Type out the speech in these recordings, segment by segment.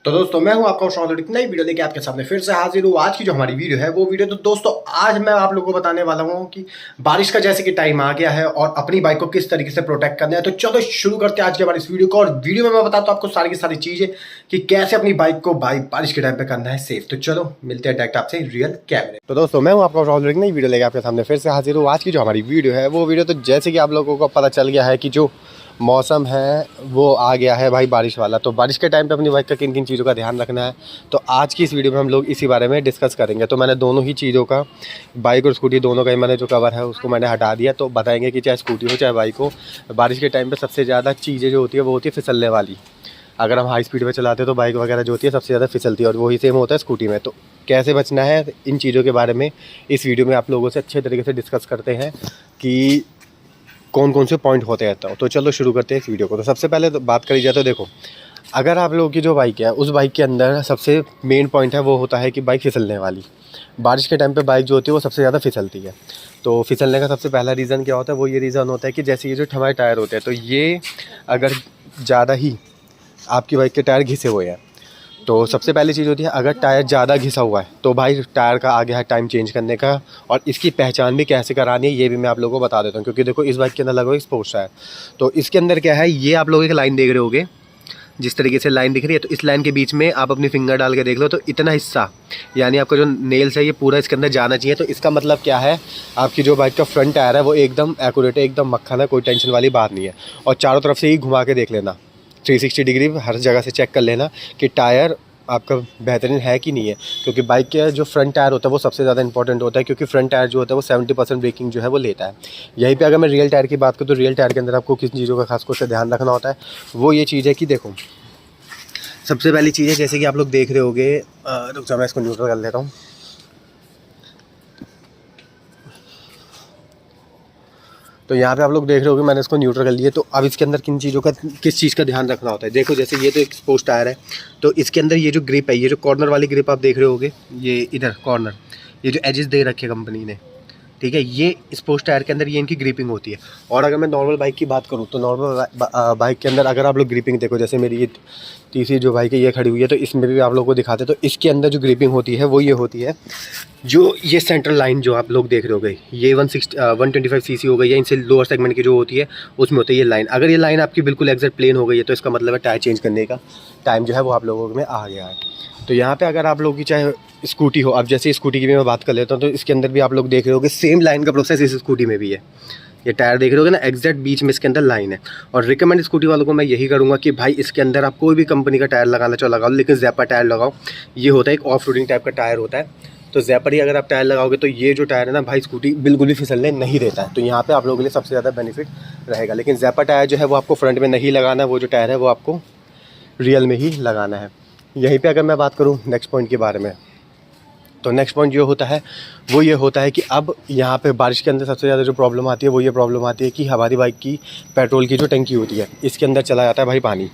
तो दोस्तों मैं हूं आपका शौक एक नई वीडियो लेके आपके सामने फिर से हाजिर हूं। आज की जो हमारी वीडियो है वो वीडियो तो दोस्तों आज मैं आप लोगों को बताने वाला हूं कि बारिश का जैसे कि टाइम आ गया है और अपनी बाइक को किस तरीके से प्रोटेक्ट करना है। तो चलो शुरू करते हैं आज की हमारी इस वीडियो को। और वीडियो में मैं बताता हूं आपको सारी की सारी चीजें कि कैसे अपनी बाइक को बारिश के टाइम पे करना है सेफ। तो चलो मिलते हैं डायरेक्ट आपसे रियल कैमरे। तो दोस्तों मैं हूं आपका शौक एक नई वीडियो लेके आपके सामने फिर से हाजिर हूँ। आज की जो हमारी वीडियो है वो वीडियो तो जैसे कि आप लोगों को पता चल गया है कि जो मौसम है वो आ गया है भाई बारिश वाला। तो बारिश के टाइम पे अपनी बाइक का किन किन चीज़ों का ध्यान रखना है, तो आज की इस वीडियो में हम लोग इसी बारे में डिस्कस करेंगे। तो मैंने दोनों ही चीज़ों का, बाइक और स्कूटी दोनों का ही मैंने जो कवर है उसको मैंने हटा दिया। तो बताएंगे कि चाहे स्कूटी हो चाहे बाइक हो, बारिश के टाइम पर सबसे ज़्यादा चीज़ें जो होती है वो होती है फिसलने वाली। अगर हम हाई स्पीड पर चलाते हैं तो बाइक वगैरह जो होती है सबसे ज़्यादा फिसलती है, और वही सेम होता है स्कूटी में। तो कैसे बचना है इन चीज़ों के बारे में इस वीडियो में आप लोगों से अच्छे तरीके से डिस्कस करते हैं कि कौन कौन से पॉइंट होते हैं। तो चलो शुरू करते हैं इस वीडियो को। तो सबसे पहले तो बात करी जाए तो देखो, अगर आप लोगों की जो बाइक है उस बाइक के अंदर सबसे मेन पॉइंट है वो होता है कि बाइक फिसलने वाली। बारिश के टाइम पे बाइक जो होती है वो सबसे ज़्यादा फिसलती है। तो फिसलने का सबसे पहला रीज़न क्या होता है, वो ये रीज़न होता है कि जैसे ये जो हमारे टायर होते हैं तो ये अगर ज़्यादा ही आपकी बाइक के टायर घिसे हुए हैं तो सबसे पहली चीज़ होती है, अगर टायर ज़्यादा घिसा हुआ है तो भाई टायर का आ गया है टाइम चेंज करने का। और इसकी पहचान भी कैसे करानी है ये भी मैं आप लोगों को बता देता हूँ, क्योंकि देखो इस बाइक के अंदर लगा हुआ स्पोर्ट्स टायर। तो इसके अंदर क्या है, ये आप लोग एक लाइन देख रहे होगे, जिस तरीके से लाइन दिख रही है, तो इस लाइन के बीच में आप अपनी फिंगर डाल के देख लो तो इतना हिस्सा यानी आपका जो नेल्स है ये पूरा इसके अंदर जाना चाहिए। तो इसका मतलब क्या है, आपकी जो बाइक का फ्रंट टायर है वो एकदम एक्यूरेट है, एकदम मक्खन है, कोई टेंशन वाली बात नहीं है। और चारों तरफ से ही घुमा के देख लेना, 360 डिग्री हर जगह से चेक कर लेना कि टायर आपका बेहतरीन है कि नहीं है। क्योंकि बाइक के जो फ्रंट टायर होता है वो सबसे ज़्यादा इंपॉर्टेंट होता है, क्योंकि फ्रंट टायर जो होता है वो 70% ब्रेकिंग जो है वो लेता है। यहीं पे अगर मैं रियल टायर की बात करूँ तो रियल टायर के अंदर आपको किन चीज़ों का खासकर से ध्यान रखना होता है, वो ये चीज़ है कि देखो सबसे पहली चीज़ है जैसे कि आप लोग देख रहे होगे, रुक जाओ मैं इसको न्यूट्रल कर लेता हूँ। तो यहाँ पे आप लोग देख रहे होगे मैंने इसको न्यूट्रल कर लिया। तो अब इसके अंदर किन चीज़ों का, किस चीज़ का ध्यान रखना होता है, देखो जैसे ये तो एक स्पोर्ट्स टायर है, तो इसके अंदर ये जो ग्रिप है, ये जो कॉर्नर वाली ग्रिप आप देख रहे होगे, ये इधर कॉर्नर, ये जो एजेस दे रखे कंपनी ने, ठीक है, ये स्पोर्ट्स टायर के अंदर ये इनकी ग्रिपिंग होती है। और अगर मैं नॉर्मल बाइक की बात करूँ तो नॉर्मल बाइक के अंदर अगर आप लोग ग्रिपिंग देखो, जैसे मेरी ये तीसरी जो बाइक है ये खड़ी हुई है, तो इसमें भी आप लोगों को दिखाते हैं। तो इसके अंदर जो ग्रिपिंग होती है वो ये होती है, जो ये सेंट्रल लाइन जो आप लोग देख रहे होगे, ये 125 सीसी हो गई या इनसे लोअर सेगमेंट की जो होती है उसमें होती है ये लाइन। अगर ये लाइन आपकी बिल्कुल एग्जैक्ट प्लेन हो गई है तो इसका मतलब है टायर चेंज करने का टाइम जो है वो आप लोगों में आ गया है। तो यहाँ पे अगर आप लोगों की चाहे स्कूटी हो, अब जैसे स्कूटी की भी मैं बात कर लेता हूँ, तो इसके अंदर भी आप लोग देख रहे होगे सेम लाइन का प्रोसेस इस स्कूटी में भी है। ये टायर देख रहे होगे ना, एग्जैक्ट बीच में इसके अंदर लाइन है। और रिकमेंड स्कूटी वालों को मैं यही करूँगा कि भाई इसके अंदर आप कोई भी कंपनी का टायर लगाना चाहो लगाओ, लेकिन ज़ैपर टायर लगाओ। ये होता है एक ऑफ रोडिंग टाइप का टायर होता है, तो ज़ैपर ही अगर आप टायर लगाओगे तो ये जो टायर है ना भाई स्कूटी बिल्कुल भी फिसलने नहीं देता है। तो यहाँ पे आप लोगों के लिए सबसे ज़्यादा बेनिफिट रहेगा। लेकिन ज़ैपर टायर जो है वो आपको फ्रंट में नहीं लगाना है, वो जो टायर है वो आपको रियल में ही लगाना है। यहीं पे अगर मैं बात करूँ नेक्स्ट पॉइंट के बारे में, तो नेक्स्ट पॉइंट जो होता है वो ये होता है कि अब यहाँ पे बारिश के अंदर सबसे ज़्यादा जो प्रॉब्लम आती है वो ये प्रॉब्लम आती है कि हमारी बाइक की पेट्रोल की जो टंकी होती है इसके अंदर चला जाता है भाई पानी।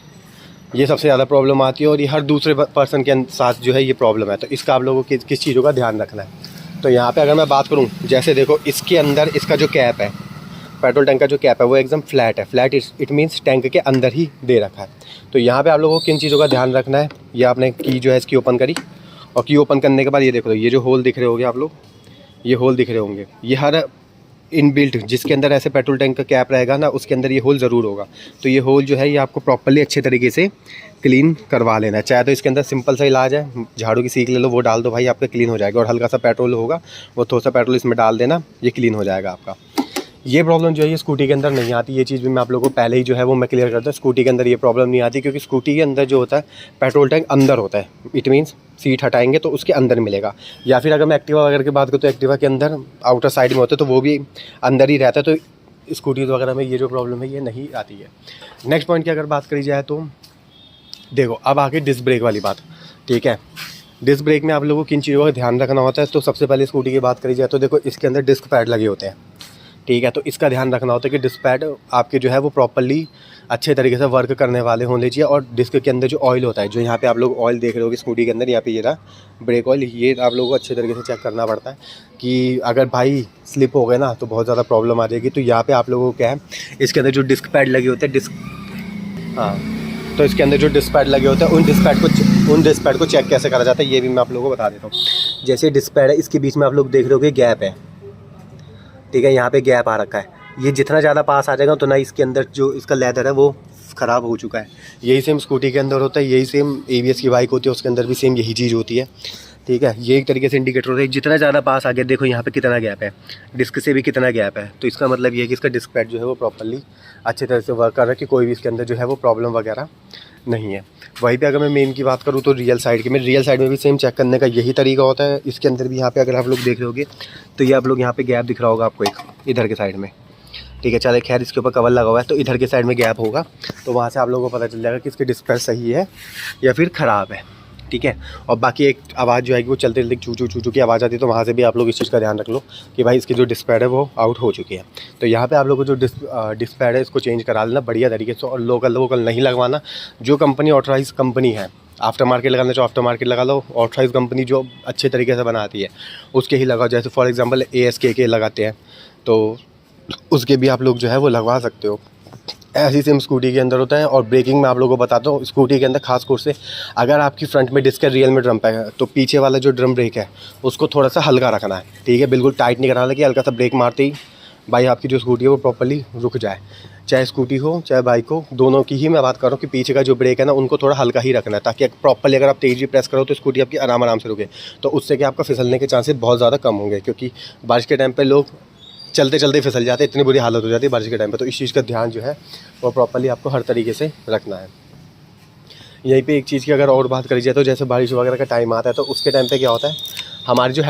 ये सबसे ज़्यादा प्रॉब्लम आती है और ये हर दूसरे पर्सन के साथ जो है ये प्रॉब्लम है। तो इसका आप लोगों को किस चीज़ों का ध्यान रखना है। तो यहाँ पर अगर मैं बात करूँ, जैसे देखो इसके अंदर इसका जो कैप है, पेट्रोल टैंक का जो कैप है वो एकदम फ्लैट है। फ्लैट इट मीन्स टैंक के अंदर ही दे रखा है। तो यहाँ पे आप लोगों को किन चीज़ों का ध्यान रखना है, ये आपने की जो है इसकी ओपन करी, और की ओपन करने के बाद ये देखो ये जो होल दिख रहे होंगे आप लोग, ये होल दिख रहे होंगे, ये हर इनबिल्ट जिसके अंदर ऐसे पेट्रोल टैंक का कैप रहेगा ना उसके अंदर ये होल ज़रूर होगा। तो ये होल जो है ये आपको प्रॉपर्ली अच्छे तरीके से क्लीन करवा लेना है। चाहे तो इसके अंदर सिंपल सा इलाज है, झाड़ू की सीख ले लो, वो डाल दो भाई, आपका क्लीन हो जाएगा। और हल्का सा पेट्रोल होगा, वो थोड़ा सा पेट्रोल इसमें डाल देना, ये क्लीन हो जाएगा आपका। ये प्रॉब्लम जो है ये स्कूटी के अंदर नहीं आती। ये चीज़ भी मैं आप लोगों को पहले ही जो है वो मैं क्लियर करता हूँ, स्कूटी के अंदर ये प्रॉब्लम नहीं आती, क्योंकि स्कूटी के अंदर जो होता है पेट्रोल टैंक अंदर होता है। इट मीन्स सीट हटाएंगे तो उसके अंदर मिलेगा। या फिर अगर मैं एक्टिवा वगैरह की बात करूँ तो एक्टिवा के अंदर आउटर साइड में होता है, तो वो भी अंदर ही रहता है। तो स्कूटीज़ वगैरह में ये जो प्रॉब्लम है ये नहीं आती है। नेक्स्ट पॉइंट की अगर बात करी जाए तो देखो अब आगे डिस्क ब्रेक वाली बात, ठीक है। डिस्क ब्रेक में आप लोगों को किन चीज़ों का ध्यान रखना होता है। तो सबसे पहले स्कूटी की बात करी जाए तो देखो इसके अंदर डिस्क पैड लगे होते हैं, ठीक है। तो इसका ध्यान रखना होता है कि डिस्क पैड आपके जो है वो प्रॉपर्ली अच्छे तरीके से वर्क करने वाले होने चाहिए। और डिस्क के अंदर जो ऑयल होता है, जो यहाँ पे आप लोग ऑयल देख रहे होगे स्कूटी के अंदर, यहाँ पे ये रहा ब्रेक ऑयल, ये आप लोगों को अच्छे तरीके से चेक करना पड़ता है कि अगर भाई स्लिप हो गए ना तो बहुत ज़्यादा प्रॉब्लम आ जाएगी। तो यहाँ पे आप लोगों को क्या है, इसके अंदर जो डिस्क पैड लगे होते हैं, डिस्क, हाँ, तो इसके अंदर जो डिस्क पैड लगे होते हैं उन डिस्क पैड को चेक कैसे करा जाता है ये भी मैं आप लोगों को बता देता हूँ। जैसे डिस्क पैड है, इसके बीच में आप लोग देख रहे होगे गैप है, ठीक है, यहाँ पे गैप आ रखा है। ये जितना ज़्यादा पास आ जाएगा तो ना इसके अंदर जो इसका लेदर है वो ख़राब हो चुका है। यही सेम स्कूटी के अंदर होता है, यही सेम ABS की बाइक होती है उसके अंदर भी सेम यही चीज़ होती है, ठीक है। ये एक तरीके से इंडिकेटर होता है, जितना ज़्यादा पास आ गया देखो यहाँ पे कितना गैप है, डिस्क से भी कितना गैप है, तो इसका मतलब ये है कि इसका डिस्क पैड जो है वो प्रॉपर्ली अच्छे तरह से वर्क कर रहा है कि कोई भी इसके अंदर जो है वो प्रॉब्लम वगैरह नहीं है। वहीं पे अगर मैं मेन की बात करूँ तो रियल साइड में भी सेम चेक करने का यही तरीका होता है। इसके अंदर भी यहाँ पे अगर आप लोग देख रहे होगे तो ये आप लोग यहाँ पे गैप दिख रहा होगा आपको एक इधर के साइड में, ठीक है। चले खैर इसके ऊपर कवर लगा हुआ है तो इधर के साइड में गैप होगा, तो वहाँ से आप लोगों को पता चल जाएगा कि इसकी डिस्क पैड सही है या फिर ख़राब है, ठीक है। और बाकी एक आवाज़ जो है वो चलते चलते चू चू चू की आवाज़ आती है, तो वहाँ से भी आप लोग इस चीज़ का ध्यान रख लो कि भाई इसकी जो डिस्क पैड है वो आउट हो चुकी है। तो यहाँ पे आप लोगों को जो डिस्क पैड है इसको चेंज करा लेना बढ़िया तरीके से, और लोकल नहीं लगवाना। जो कंपनी ऑथराइज कंपनी है, आफ्टर मार्केट लगाना चाहो आफ्टर मार्केट लगा लो, ऑथराइज कंपनी जो अच्छे तरीके से बनाती है उसके ही लगाओ। जैसे फॉर एग्जाम्पल ASK के लगाते हैं तो उसके भी आप लोग जो है वो लगवा सकते हो। ऐसी सेम स्कूटी के अंदर होता है। और ब्रेकिंग में आप लोगों को बताता हूँ, स्कूटी के अंदर खास तौर से अगर आपकी फ्रंट में डिस्क है, रियल में ड्रम पैक है, तो पीछे वाला जो ड्रम ब्रेक है उसको थोड़ा सा हल्का रखना है, ठीक है। बिल्कुल टाइट नहीं कराना कि हल्का सा ब्रेक मारते ही भाई आपकी जो स्कूटी है वो प्रॉपर्ली रुक जाए। चाहे स्कूटी हो चाहे बाइक हो, दोनों की ही मैं बात कर रहा हूँ कि पीछे का जो ब्रेक है ना उनको थोड़ा हल्का ही रखना है, ताकि प्रॉपर्ली अगर आप तेज़ी प्रेस करो तो स्कूटी आपकी आराम से रुके। तो उससे कि आपका फिसलने के चांसेस बहुत ज़्यादा कम होंगे, क्योंकि बारिश के टाइम पर लोग चलते चलते फिसल जाते हैं, इतनी बुरी हालत हो जाती है बारिश के टाइम पे। तो इस चीज़ का ध्यान जो है वो प्रॉपर्ली आपको हर तरीके से रखना है। यहीं पे एक चीज़ की अगर और बात करी जाए तो जैसे बारिश वगैरह का टाइम आता है तो उसके टाइम पे क्या होता है, हमारी जो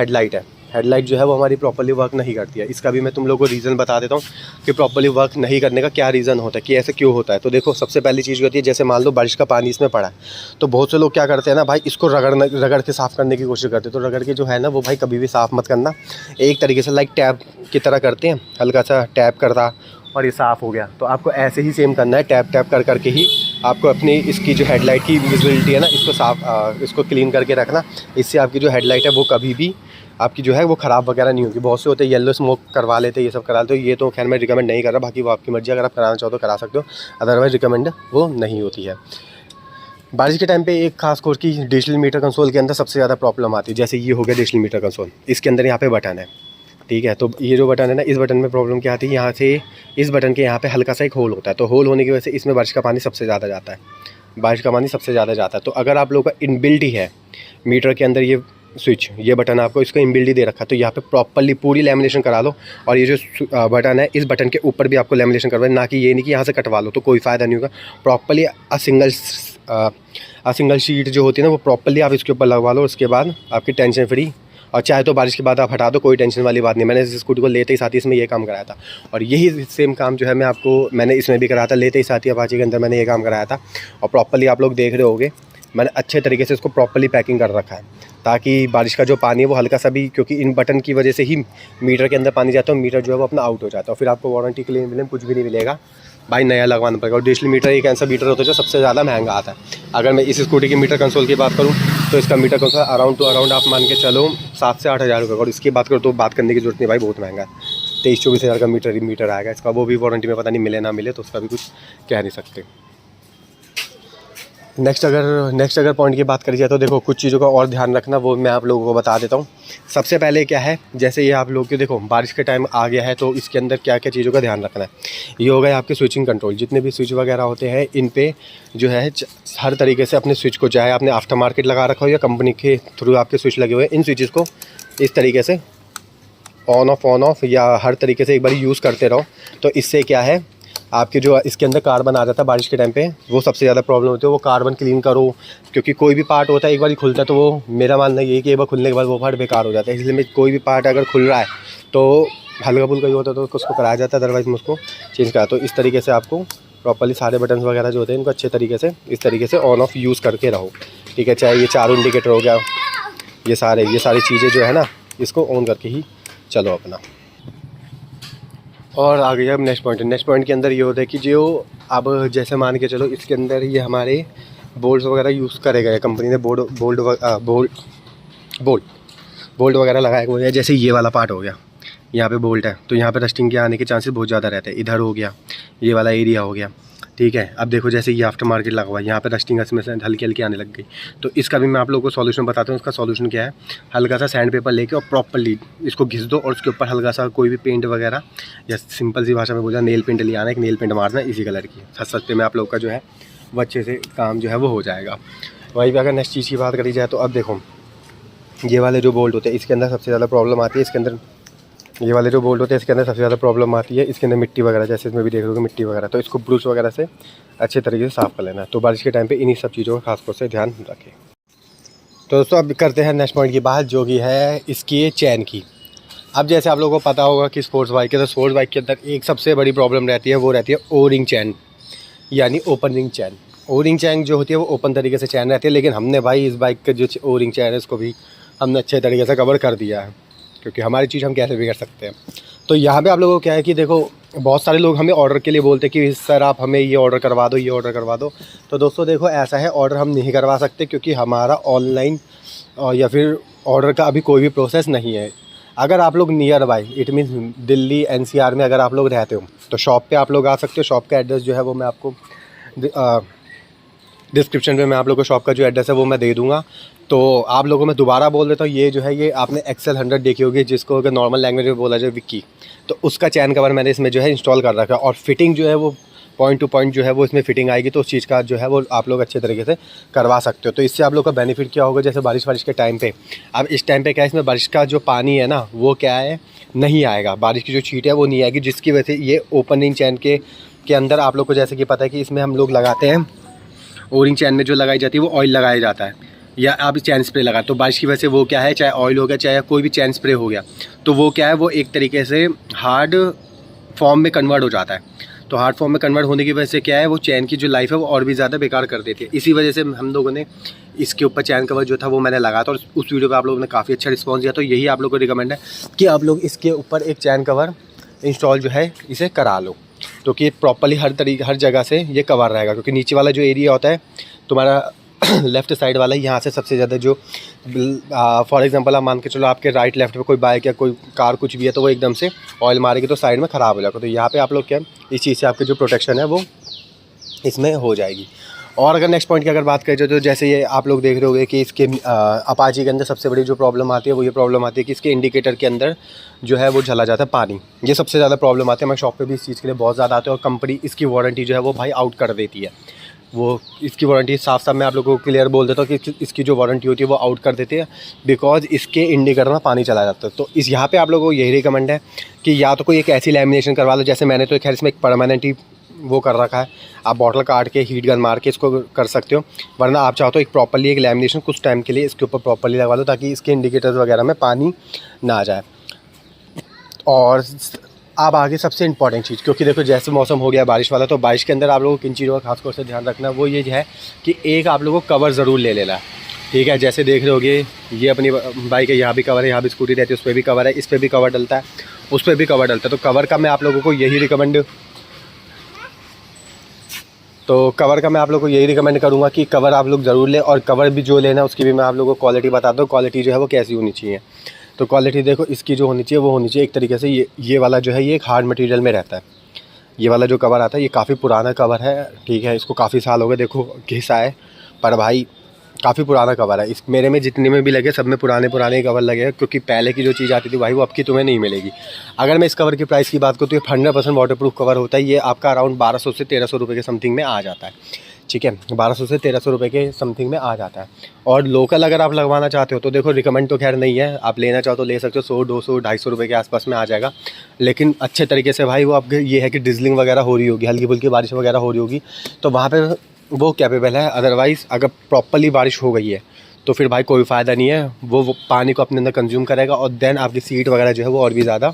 हेडलाइट जो है वो हमारी प्रॉपर्ली वर्क नहीं करती है। इसका भी मैं तुम लोगों को रीज़न बता देता हूँ कि प्रॉपर्ली वर्क नहीं करने का क्या रीज़न होता है, कि ऐसे क्यों होता है। तो देखो सबसे पहली चीज़ होती है, जैसे मान लो बारिश का पानी इसमें पड़ा है तो बहुत से लोग क्या करते हैं ना भाई, इसको रगड़ के साफ़ करने की कोशिश करते हैं। तो रगड़ के जो है ना वो भाई कभी भी साफ़ मत करना, एक तरीके से लाइक टैप की तरह करते हैं, हल्का सा टैप करता और ये साफ़ हो गया। तो आपको ऐसे ही सेम करना है, टैप करके ही आपको अपनी इसकी जो हेडलाइट की विजिबिलिटी है ना इसको इसको क्लीन करके रखना। इससे आपकी जो हेडलाइट है वो कभी भी आपकी जो है वो ख़राब वगैरह नहीं होगी। बहुत से होते हैं येलो स्मोक करवा लेते, ये सब करा लेते, ये तो खैर मैं रिकमेंड नहीं कर रहा, बाकी वो आपकी मर्ज़ी, अगर आप कराना चाहो तो करा सकते हो, अदरवाइज़ रिकमेंड वो नहीं होती है। बारिश के टाइम पे एक खास कोर्स की डिजिटल मीटर कंसोल के अंदर सबसे ज़्यादा प्रॉब्लम आती है। जैसे ये हो गया डिजिटल मीटर कंसोल, इसके अंदर यहाँ पे बटन है, ठीक है। तो ये जो बटन है ना, इस बटन में प्रॉब्लम क्या आती है, यहाँ से इस बटन के यहाँ पे हल्का सा एक होल होता है, तो होल होने की वजह से इसमें बारिश का पानी सबसे ज़्यादा जाता है, तो अगर आप लोगों का इनबिल्ट ही है मीटर के अंदर ये स्विच, ये बटन आपको इसका इनबिल्ट ही दे रखा है, तो यहाँ पे प्रॉपर्ली पूरी लैमिनेशन करा लो। और ये जो बटन है इस बटन के ऊपर भी आपको लैमिनेशन करवाए, ना कि ये नहीं कि यहाँ से कटवा लो, तो कोई फ़ायदा नहीं होगा। प्रॉपर्ली सिंगल शीट जो होती है ना वो प्रॉपर्ली आप इसके ऊपर लगवा लो, उसके बाद आपकी टेंशन फ्री। और चाहे तो बारिश के बाद आप हटा दो, कोई टेंशन वाली बात नहीं। मैंने इस स्कूटी को लेते ही साथ ही इसमें ये काम कराया था, और यही सेम काम जो है मैंने इसमें भी कराया था, लेते ही साथ ही अपाचे के अंदर मैंने ये काम कराया था। और प्रॉपर्ली आप लोग देख रहे होगे मैंने अच्छे तरीके से इसको प्रॉपर्ली पैकिंग कर रखा है, ताकि बारिश का जो पानी है वो हल्का सा भी, क्योंकि इन बटन की वजह से ही मीटर के अंदर पानी जाता है, मीटर जो है वो अपना आउट हो जाता है, और फिर आपको वारंटी क्लेम कुछ भी नहीं मिलेगा भाई, नया लगवाना पड़ेगा। और डिजिटल मीटर एक ऐसा मीटर होता है जो सबसे ज़्यादा महंगा आता है। अगर मैं इस स्कूटी की मीटर कंसोल की बात करूँ तो इसका मीटर कंसोल अराउंड आप मान के चलो 7 से 8 हज़ार रुपये। और इसकी बात करो तो बात करने की जरूरत नहीं भाई, बहुत महंगा है, 23-24 हज़ार का मीटर आएगा इसका, वो भी वारंटी में पता नहीं मिले ना मिले, तो उसका भी कुछ कह नहीं सकते। नेक्स्ट अगर पॉइंट की बात करी जाए तो देखो कुछ चीज़ों का और ध्यान रखना, वो मैं आप लोगों को बता देता हूँ। सबसे पहले क्या है, जैसे ये आप लोग के देखो बारिश के टाइम आ गया है तो इसके अंदर क्या क्या चीज़ों का ध्यान रखना है। ये हो गए आपके स्विचिंग कंट्रोल, जितने भी स्विच वगैरह होते हैं इन पे जो है हर तरीके से अपने स्विच को, चाहे आपने आफ्टर मार्केट लगा रखा हो या कंपनी के थ्रू आपके स्विच लगे हुए हैं, इन स्विचेस को इस तरीके से ऑन ऑफ या हर तरीके से एक बार यूज़ करते रहो। तो इससे क्या है, आपके जो इसके अंदर कार्बन आ जाता है बारिश के टाइम पे, वो सबसे ज़्यादा प्रॉब्लम होती है। वो कार्बन क्लीन करो, क्योंकि कोई भी पार्ट होता है एक बार ही खुलता है, तो वो मेरा मानना ये है कि एक बार खुलने के बाद वो पार्ट बेकार हो जाता है। इसलिए कोई भी पार्ट अगर खुल रहा है तो हल्का फुल्का ही होता है तो उसको कराया जाता है, अदरवाइज़ मैं उसको चेंज करा। तो इस तरीके से आपको प्रॉपर्ली सारे बटन वगैरह जो होते हैं इनको अच्छे तरीके से इस तरीके से ऑन ऑफ यूज़ करके रहो, ठीक है। चाहे ये चारों इंडिकेटर हो गया, ये सारी चीज़ें जो है ना इसको ऑन करके ही चलो अपना। और आगे अब नेक्स्ट पॉइंट के अंदर ये होता है कि जो अब जैसे मान के चलो इसके अंदर ये हमारे बोल्ट वगैरह यूज़ करे गए, कंपनी ने बोल्ट वगैरह लगाए हुए हैं। जैसे ये वाला पार्ट हो गया, यहाँ पे बोल्ट है तो यहाँ पे रस्टिंग के आने के चांसेस बहुत ज़्यादा रहते हैं। इधर हो गया, ये वाला एरिया हो गया, ठीक है। अब देखो जैसे ये आफ्टर मार्केट लगा हुआ है, यहाँ पे रस्टिंग इसमें से हल्की हल्की आने लग गई। तो इसका भी मैं आप लोगों को सॉल्यूशन बताता हूँ। इसका सॉल्यूशन क्या है, हल्का सा सैंड पेपर लेके और प्रॉपरली इसको घिस दो और उसके ऊपर हल्का सा कोई भी पेंट वगैरह, या सिंपल सी भाषा में बोला नेल पेंट ले आना, एक नेल पेंट मारना इसी कलर की, सस्ते में आप लोग का जो है वो अच्छे से काम जो है वो हो जाएगा। वहीं पर अगर नेक्स्ट चीज़ की बात करी जाए तो अब देखो ये वाले जो बोल्ट होते हैं इसके अंदर सबसे ज़्यादा प्रॉब्लम आती है। इसके अंदर ये वाले जो बोल्ट होते हैं इसके अंदर सबसे ज़्यादा प्रॉब्लम आती है, इसके अंदर मिट्टी वगैरह, जैसे इसमें भी देख रहे हो मिट्टी वगैरह, तो इसको ब्रश वगैरह से अच्छे तरीके से साफ़ कर लेना है। तो बारिश के टाइम पे इन्हीं सब चीज़ों का खासतौर से ध्यान रखें। तो दोस्तों अब करते हैं नेक्स्ट पॉइंट की बात, जो कि है इसकी चैन की। अब जैसे आप लोगों को पता होगा कि स्पोर्ट्स बाइक है, तो स्पोर्ट्स बाइक के अंदर एक सबसे बड़ी प्रॉब्लम रहती है, वो रहती है ओ रिंग चैन, यानी ओपन रिंग चैन। ओ रिंग चैन जो होती है वो ओपन तरीके से चैन रहती है, लेकिन हमने भाई इस बाइक का जो ओ रिंग चैन है इसको भी हमने अच्छे तरीके से कवर कर दिया है, क्योंकि हमारी चीज़ हम कैसे भी कर सकते हैं। तो यहाँ पे आप लोगों को क्या है कि देखो बहुत सारे लोग हमें ऑर्डर के लिए बोलते हैं कि सर आप हमें ये ऑर्डर करवा दो, ये ऑर्डर करवा दो। तो दोस्तों देखो ऐसा है, ऑर्डर हम नहीं करवा सकते, क्योंकि हमारा ऑनलाइन या फिर ऑर्डर का अभी कोई भी प्रोसेस नहीं है। अगर आप लोग near by, it means Delhi NCR में अगर आप लोग रहते हो तो शॉप पे आप लोग आ सकते हो। शॉप का एड्रेस जो है वो मैं आपको डिस्क्रिप्शन में मैं आप लोगों को शॉप का जो एड्रेस है वो मैं दे दूँगा। तो आप लोगों में दोबारा बोल देता हूँ, ये जो है ये आपने XL 100 देखी होगी, जिसको अगर नॉर्मल लैंग्वेज में बोला जाए विक्की, तो उसका चैन कवर मैंने इसमें जो है इंस्टॉल कर रखा है। और फिटिंग जो है वो पॉइंट टू पॉइंट जो है वो इसमें फिटिंग आएगी, तो उस चीज़ का जो है वो आप लोग अच्छे तरीके से करवा सकते हो। तो इससे आप लोग का बेनिफिट क्या होगा, जैसे बारिश के टाइम पे, अब इस टाइम पे क्या है, इसमें बारिश का जो पानी है ना वो क्या है नहीं आएगा, बारिश की जो छींट है वो नहीं आएगी, जिसकी वजह से ये ओपनिंग चैन के अंदर आप लोग को जैसे कि पता है कि इसमें हम लोग लगाते हैं ओरिंग चैन में जो लगाई जाती है वो ऑयल लगाया जाता है, या आप चैन स्प्रे लगा, तो बारिश की वजह से वो क्या है, चाहे ऑयल हो गया चाहे कोई भी चैन स्प्रे हो गया, तो वो क्या है वो एक तरीके से हार्ड फॉर्म में कन्वर्ट हो जाता है। तो हार्ड फॉर्म में कन्वर्ट होने की वजह से क्या है, वो चैन की जो लाइफ है वो और भी ज़्यादा बेकार कर देती है। इसी वजह से हम लोगों ने इसके ऊपर चैन कवर जो था वो मैंने लगाया था, और उस वीडियो पे आप लोगों ने काफ़ी अच्छा रिस्पॉन्स दिया। तो यही आप लोगों को रिकमेंड है कि आप लोग इसके ऊपर एक चैन कवर इंस्टॉल जो है इसे करा लो, तो कि प्रॉपर्ली हर जगह से ये कवर रहेगा। क्योंकि नीचे वाला जो एरिया होता है तुम्हारा लेफ़्ट साइड वाला, यहाँ से सबसे ज़्यादा जो फॉर एग्जांपल आप मान के चलो आपके राइट लेफ्ट पे कोई बाइक या कोई कार कुछ भी है, तो वो एकदम से ऑयल मारेगी तो साइड में ख़राब हो जाएगा। तो यहाँ पे आप लोग क्या इस चीज़ से आपकी जो प्रोटेक्शन है वो इसमें हो जाएगी। और अगर नेक्स्ट पॉइंट की अगर बात करें तो जैसे ये आप लोग देख रहे होंगे कि इसके अपाची के अंदर सबसे बड़ी जो प्रॉब्लम आती है वो ये प्रॉब्लम आती है कि इसके इंडिकेटर के अंदर जो है वो चला जाता है पानी। ये सबसे ज़्यादा प्रॉब्लम आती है, हमारे शॉप पे भी इस चीज़ के लिए बहुत ज़्यादा आते हैं, और कंपनी इसकी वारंटी जो है वो भाई आउट कर देती है। वो इसकी वारंटी साफ साफ मैं आप लोगों को क्लियर बोल देता हूँ कि इसकी जो वारंटी होती है वो आउट कर देती है, बिकॉज इसके इंडिकेटर में पानी चला जाता है। तो इस यहाँ पे आप लोगों को यही रिकमेंड है कि या तो कोई एक ऐसी लैमिनेशन करवा लो, जैसे मैंने तो खैर इसमें एक परमानेंट ही वो कर रखा है, आप बॉटल काट के हीट गन मार के इसको कर सकते हो, वरना आप चाहो तो एक प्रॉपर्ली एक लैमिनेशन कुछ टाइम के लिए इसके ऊपर प्रॉपर्ली लगवा लो, ताकि इसके इंडिकेटर्स वगैरह में पानी ना आ जाए। और अब आगे सबसे इंपॉर्टेंट चीज़, क्योंकि देखो जैसे मौसम हो गया बारिश वाला, तो बारिश के अंदर आप लोगों को किन चीज़ों का खासतौर से ध्यान रखना वो ये है कि एक आप लोगों को कवर ज़रूर ले लेना है, ठीक है। जैसे देख रहे होगे ये अपनी बाइक है, यहाँ भी कवर है, यहाँ भी स्कूटी रहती है उस पर भी कवर है, इस पर भी कवर डलता है, उस पर भी कवर डलता है। तो कवर का मैं आप लोगों को यही रिकमेंड करूँगा कि कवर आप लोग ज़रूर लें। और कवर भी जो लेना उसकी भी मैं आप लोगों को क्वालिटी बताता हूँ, क्वालिटी जो है वो कैसी होनी चाहिए। तो क्वालिटी देखो इसकी जो होनी चाहिए वो होनी चाहिए एक तरीके से ये वाला जो है ये एक हार्ड मटेरियल में रहता है। ये वाला जो कवर आता है ये काफ़ी पुराना कवर है, ठीक है, इसको काफ़ी साल हो गए, देखो घिसा है, पर भाई काफ़ी पुराना कवर है। इस मेरे में जितने में भी लगे सब में पुराने कवर लगे हैं, क्योंकि पहले की जो चीज़ आती थी भाई वो अब की तुम्हें नहीं मिलेगी। अगर मैं इस कवर की प्राइस की बात करूँ तो ये 100% वाटरप्रूफ कवर होता है। ये आपका अराउंड 1200 से 1300 रुपये के समथिंग में आ जाता है, ठीक है, 1200 से 1300 रुपये के समथिंग में आ जाता है। और लोकल अगर आप लगवाना चाहते हो तो देखो रिकमेंड तो खैर नहीं है, आप लेना चाहो तो ले सकते हो, 100 200 250 रुपये के आसपास में आ जाएगा। लेकिन अच्छे तरीके से भाई वो आपके ये है कि डिजलिंग वगैरह हो रही होगी, हल्की फुल्की बारिश वगैरह हो रही होगी, तो वहाँ पर वो कैपेबल है। अदरवाइज़ अगर प्रॉपर्ली बारिश हो गई है तो फिर भाई कोई फ़ायदा नहीं है, वो पानी को अपने अंदर कंज्यूम करेगा, और देन आपकी सीट वगैरह जो है वो और भी ज़्यादा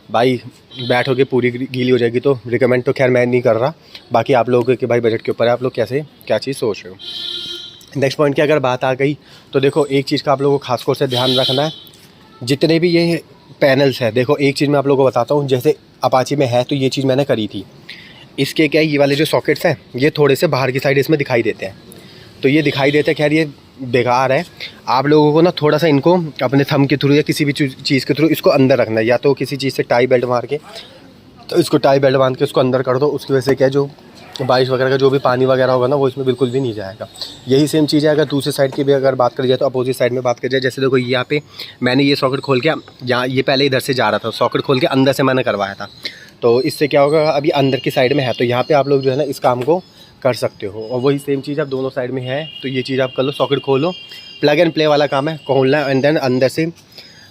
भाई बैठोगे पूरी गीली हो जाएगी। तो रिकमेंड तो खैर मैं नहीं कर रहा, बाकी आप लोगों के भाई बजट के ऊपर है, आप लोग कैसे क्या चीज़ सोच रहे हो। नेक्स्ट पॉइंट की अगर बात आ गई तो देखो एक चीज़ का आप लोगों को खासतौर से ध्यान रखना है, जितने भी ये पैनल्स है, देखो एक चीज़ मैं आप लोगों को बताता हूँ, जैसे अपाची में है तो ये चीज़ मैंने करी थी, इसके क्या ये वाले जो सॉकेट्स हैं ये थोड़े से बाहर की साइड इसमें दिखाई देते हैं, तो ये दिखाई देते हैं, खैर ये बेकार है। आप लोगों को ना थोड़ा सा इनको अपने थंब के थ्रू या किसी भी चीज़ के थ्रू इसको अंदर रखना है, या तो किसी चीज़ से टाई बेल्ट मार के, तो इसको टाई बेल्ट बांध के उसको अंदर कर दो, उसकी वजह से क्या जो बारिश वगैरह का जो भी पानी वगैरह होगा ना वो इसमें बिल्कुल भी नहीं जाएगा। यही सेम चीज़ है अगर दूसरी साइड की भी अगर बात करी जाए तो अपोजिट साइड में बात करी जाए, जैसे देखो यहाँ पे मैंने ये सॉकेट खोल के यहाँ ये पहले इधर से जा रहा था, सॉकेट खोल के अंदर से मैंने करवाया था। तो इससे क्या होगा अभी अंदर की साइड में है तो यहाँ पे आप लोग जो है ना इस काम को कर सकते हो। और वही सेम चीज़ आप दोनों साइड में है तो ये चीज़ आप कर लो, सॉकेट खोलो, प्लग एंड प्ले वाला काम है, खोलना एंड देन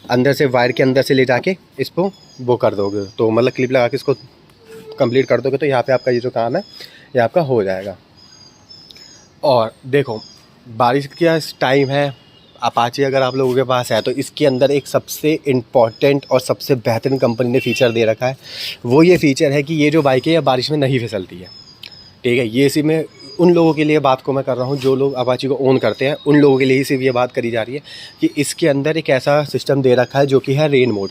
अंदर से वायर के अंदर से ले जाके इसको वो कर दोगे, तो मतलब क्लिप लगा के इसको कंप्लीट कर दोगे तो यहाँ पे आपका ये जो काम है ये आपका हो जाएगा। और देखो बारिश का टाइम है, अपाचे अगर आप लोगों के पास है तो इसके अंदर एक सबसे इम्पॉर्टेंट और सबसे बेहतरीन कंपनी ने फ़ीचर दे रखा है। वो ये फ़ीचर है कि ये जो बाइक है ये बारिश में नहीं फिसलती है। ठीक है, ये सिर्फ मैं उन लोगों के लिए बात को मैं कर रहा हूँ जो लोग अपाची को ओन करते हैं, उन लोगों के लिए ही सिर्फ ये बात करी जा रही है कि इसके अंदर एक ऐसा सिस्टम दे रखा है जो कि है रेन मोड।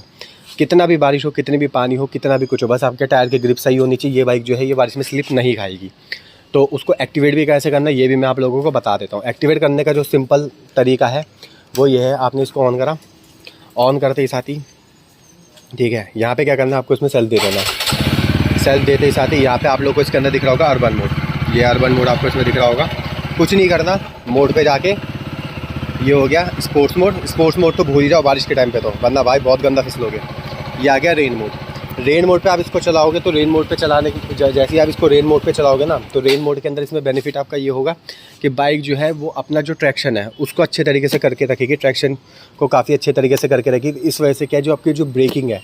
कितना भी बारिश हो, कितनी भी पानी हो, कितना भी कुछ हो, बस आपके टायर की ग्रिप सही होनी चाहिए। ये बाइक जो है ये बारिश में स्लिप नहीं खाएगी। तो उसको एक्टिवेट भी कैसे करना है ये भी मैं आप लोगों को बता देता हूँ। एक्टिवेट करने का जो सिंपल तरीका है वो ये है, आपने इसको ऑन करा, ऑन करते ही साथ ही ठीक है यहाँ पे क्या करना है आपको इसमें सेल्फ दे देना है। सेल्फ देते ही साथ ही यहाँ पे आप लोगों को इसके अंदर दिख रहा होगा अर्बन मोड। ये अर्बन मोड आपको इसमें दिख रहा होगा। कुछ नहीं करना, मोड पे जाके ये हो गया स्पोर्ट्स मोड। स्पोर्ट्स मोड तो भूल ही जाओ बारिश के टाइम पे, तो वरना भाई बहुत गंदा फिसलोगे। ये आ गया रेन मोड। रेन मोड पे आप इसको चलाओगे तो रेन मोड पे चलाने की जैसे ही आप इसको रेन मोड पे चलाओगे ना तो रेन मोड के अंदर इसमें बेनिफिट आपका ये होगा कि बाइक जो है वो अपना जो ट्रैक्शन है उसको अच्छे तरीके से करके रखेगी, ट्रैक्शन को काफ़ी अच्छे तरीके से करके रखेगी। इस वजह से क्या जो आपकी जो ब्रेकिंग है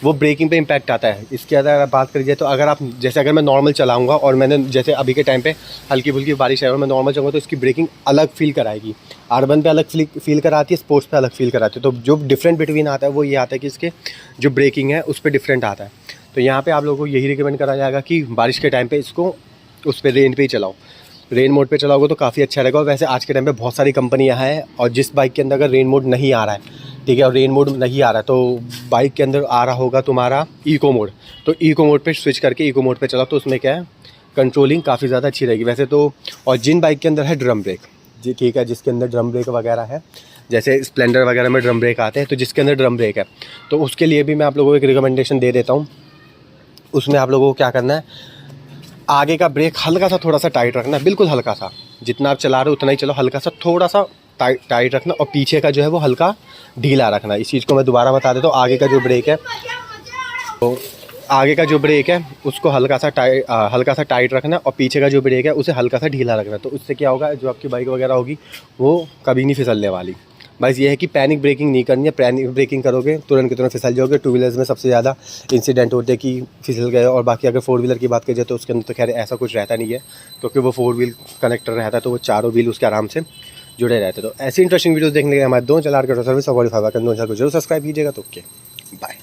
वो ब्रेकिंग पे इम्पैक्ट आता है। इसके अगर बात करी जाए तो अगर आप जैसे अगर मैं नॉर्मल चलाऊंगा और मैंने जैसे अभी के टाइम पे हल्की फुल्की बारिश है और मैं नॉर्मल चलाऊंगा तो इसकी ब्रेकिंग अलग फील कराएगी। अर्बन पे अलग फील कराती है, स्पोर्ट्स पे अलग फील कराती है। तो जो डिफरेंट बिटवीन आता है वो ये आता है कि इसके जो ब्रेकिंग है उस पर डिफरेंट आता है। तो यहाँ पे आप लोगों को यही रिकमेंड करा जाएगा कि बारिश के टाइम पे इसको उस पर रेन पे ही चलाओ। रेन मोड पे चलाओगे तो काफ़ी अच्छा रहेगा। वैसे आज के टाइम पे बहुत सारी कंपनियाँ हैं और जिस बाइक के अंदर अगर रेन मोड नहीं आ रहा है ठीक है और रेन मोड नहीं आ रहा है तो बाइक के अंदर आ रहा होगा तुम्हारा इको मोड, तो इको मोड पे स्विच करके इको मोड पे चलाओ तो उसमें क्या है कंट्रोलिंग काफ़ी ज़्यादा अच्छी रहेगी वैसे तो। और जिन बाइक के अंदर है ड्रम ब्रेक जी ठीक है, जिसके अंदर ड्रम ब्रेक वगैरह है जैसे स्प्लेंडर वगैरह में ड्रम ब्रेक आते हैं तो जिसके अंदर ड्रम ब्रेक है तो उसके लिए भी मैं आप लोगों को एक रिकमेंडेशन दे देता हूँ। उसमें आप लोगों को क्या करना है, आगे का ब्रेक हल्का सा थोड़ा सा टाइट रखना है, बिल्कुल हल्का सा, जितना आप चला रहे हो उतना ही चलो, हल्का सा थोड़ा सा टाइट रखना और पीछे का जो है वो हल्का ढीला रखना। इस चीज़ को मैं दोबारा बता देता हूँ। आगे का जो ब्रेक है तो आगे का जो ब्रेक है उसको हल्का सा टाइट रखना और पीछे का जो ब्रेक है उसे हल्का सा ढीला रखना। तो उससे क्या होगा जो आपकी बाइक वगैरह होगी वो कभी नहीं फिसलने वाली। बस ये है कि पैनिक ब्रेकिंग नहीं करनी है। पैनिक ब्रेकिंग करोगे तुरंत की तुरंत फिसल जाओगे। टू व्हीलर्स में सबसे ज़्यादा इंसिडेंट होते हैं कि फिसल गए। और बाकी अगर फोर व्हीलर की बात की जाए तो उसके अंदर तो खैर ऐसा कुछ रहता नहीं है क्योंकि वो फोर व्हील कनेक्टर रहता है तो वो चारों व्हील उसके आराम से जुड़े रहते। तो ऐसी इंटरेस्टिंग वीडियोस देखने के लिए हमारे दो चैनल का सर्विस और 45 का दो चैनल को जरूर सब्सक्राइब कीजिएगा। तो ओके बाय।